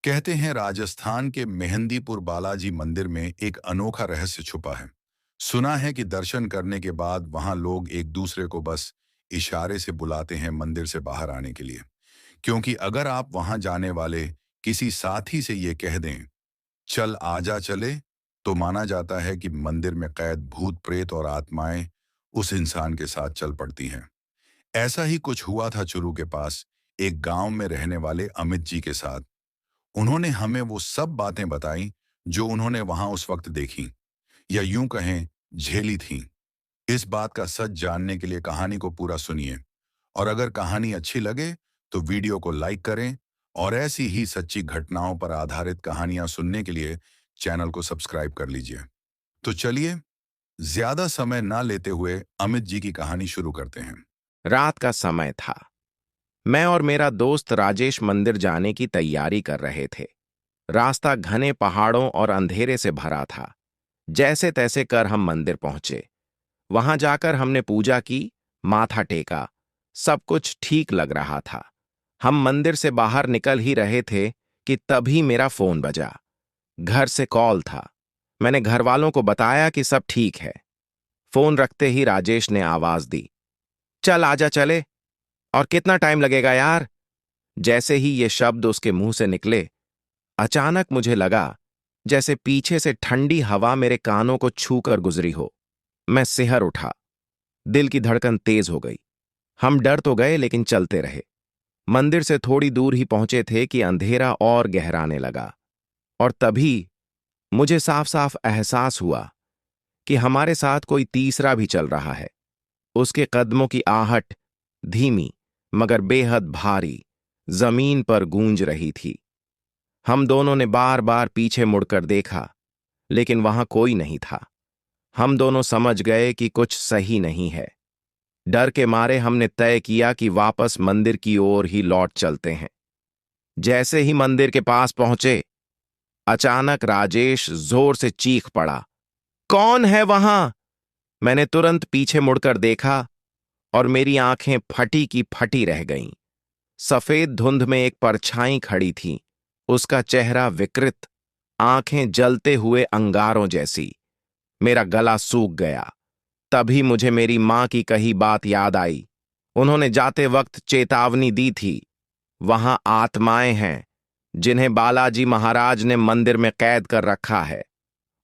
कहते हैं राजस्थान के मेहंदीपुर बालाजी मंदिर में एक अनोखा रहस्य छुपा है। सुना है कि दर्शन करने के बाद वहां लोग एक दूसरे को बस इशारे से बुलाते हैं मंदिर से बाहर आने के लिए। क्योंकि अगर आप वहां जाने वाले किसी साथी से ये कह दें, चल आजा चले, तो माना जाता है कि मंदिर में कैद भूत प्रेत और आत्माएं उस इंसान के साथ चल पड़ती हैं। ऐसा ही कुछ हुआ था चुरू के पास एक गांव में रहने वाले अमित जी के साथ। उन्होंने हमें वो सब बातें बताई जो उन्होंने वहां उस वक्त देखी, या यूं कहें झेली थीं। इस बात का सच जानने के लिए कहानी को पूरा सुनिए, और अगर कहानी अच्छी लगे तो वीडियो को लाइक करें, और ऐसी ही सच्ची घटनाओं पर आधारित कहानियां सुनने के लिए चैनल को सब्सक्राइब कर लीजिए। तो चलिए, ज्यादा समय ना लेते हुए अमित जी की कहानी शुरू करते हैं। रात का समय था। मैं और मेरा दोस्त राजेश मंदिर जाने की तैयारी कर रहे थे। रास्ता घने पहाड़ों और अंधेरे से भरा था। जैसे तैसे कर हम मंदिर पहुंचे। वहां जाकर हमने पूजा की, माथा टेका। सब कुछ ठीक लग रहा था। हम मंदिर से बाहर निकल ही रहे थे कि तभी मेरा फोन बजा। घर से कॉल था। मैंने घर वालों को बताया कि सब ठीक है। फोन रखते ही राजेश ने आवाज दी, चल आजा चले। और कितना टाइम लगेगा यार? जैसे ही ये शब्द उसके मुंह से निकले, अचानक मुझे लगा जैसे पीछे से ठंडी हवा मेरे कानों को छूकर गुजरी हो। मैं सिहर उठा। दिल की धड़कन तेज हो गई। हम डर तो गए लेकिन चलते रहे। मंदिर से थोड़ी दूर ही पहुंचे थे कि अंधेरा और गहराने लगा। और तभी मुझे साफ साफ एहसास हुआ कि हमारे साथ कोई तीसरा भी चल रहा है। उसके कदमों की आहट धीमी मगर बेहद भारी जमीन पर गूंज रही थी। हम दोनों ने बार बार पीछे मुड़कर देखा, लेकिन वहां कोई नहीं था। हम दोनों समझ गए कि कुछ सही नहीं है। डर के मारे हमने तय किया कि वापस मंदिर की ओर ही लौट चलते हैं। जैसे ही मंदिर के पास पहुंचे, अचानक राजेश जोर से चीख पड़ा, कौन है वहां? मैंने तुरंत पीछे मुड़कर देखा और मेरी आंखें फटी की फटी रह गईं। सफेद धुंध में एक परछाई खड़ी थी। उसका चेहरा विकृत, आंखें जलते हुए अंगारों जैसी। मेरा गला सूख गया। तभी मुझे मेरी मां की कही बात याद आई। उन्होंने जाते वक्त चेतावनी दी थी, वहां आत्माएं हैं जिन्हें बालाजी महाराज ने मंदिर में कैद कर रखा है,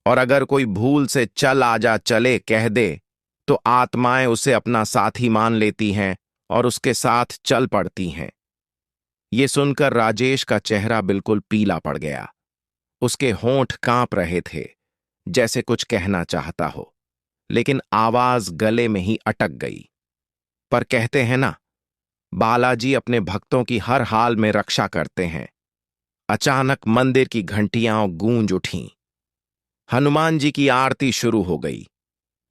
और अगर कोई भूल से चल आजा चले कह दे तो आत्माएं उसे अपना साथी मान लेती हैं और उसके साथ चल पड़ती हैं। ये सुनकर राजेश का चेहरा बिल्कुल पीला पड़ गया। उसके होंठ कांप रहे थे, जैसे कुछ कहना चाहता हो, लेकिन आवाज गले में ही अटक गई। पर कहते हैं ना, बालाजी अपने भक्तों की हर हाल में रक्षा करते हैं। अचानक मंदिर की घंटियां गूंज उठीं। हनुमान जी की आरती शुरू हो गई।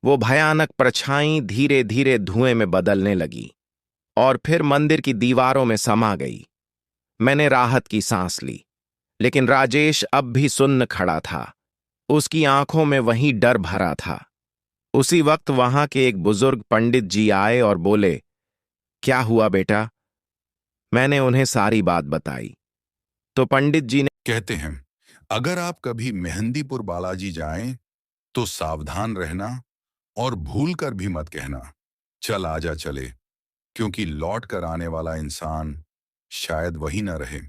वो भयानक परछाई धीरे धीरे धुएं में बदलने लगी और फिर मंदिर की दीवारों में समा गई। मैंने राहत की सांस ली, लेकिन राजेश अब भी सुन्न खड़ा था। उसकी आंखों में वही डर भरा था। उसी वक्त वहां के एक बुजुर्ग पंडित जी आए और बोले, क्या हुआ बेटा? मैंने उन्हें सारी बात बताई। तो पंडित जी ने कहते हैं, अगर आप कभी मेहंदीपुर बालाजी जाएं तो सावधान रहना, और भूल कर भी मत कहना, चल आजा चले, क्योंकि लौट कर आने वाला इंसान शायद वही न रहे।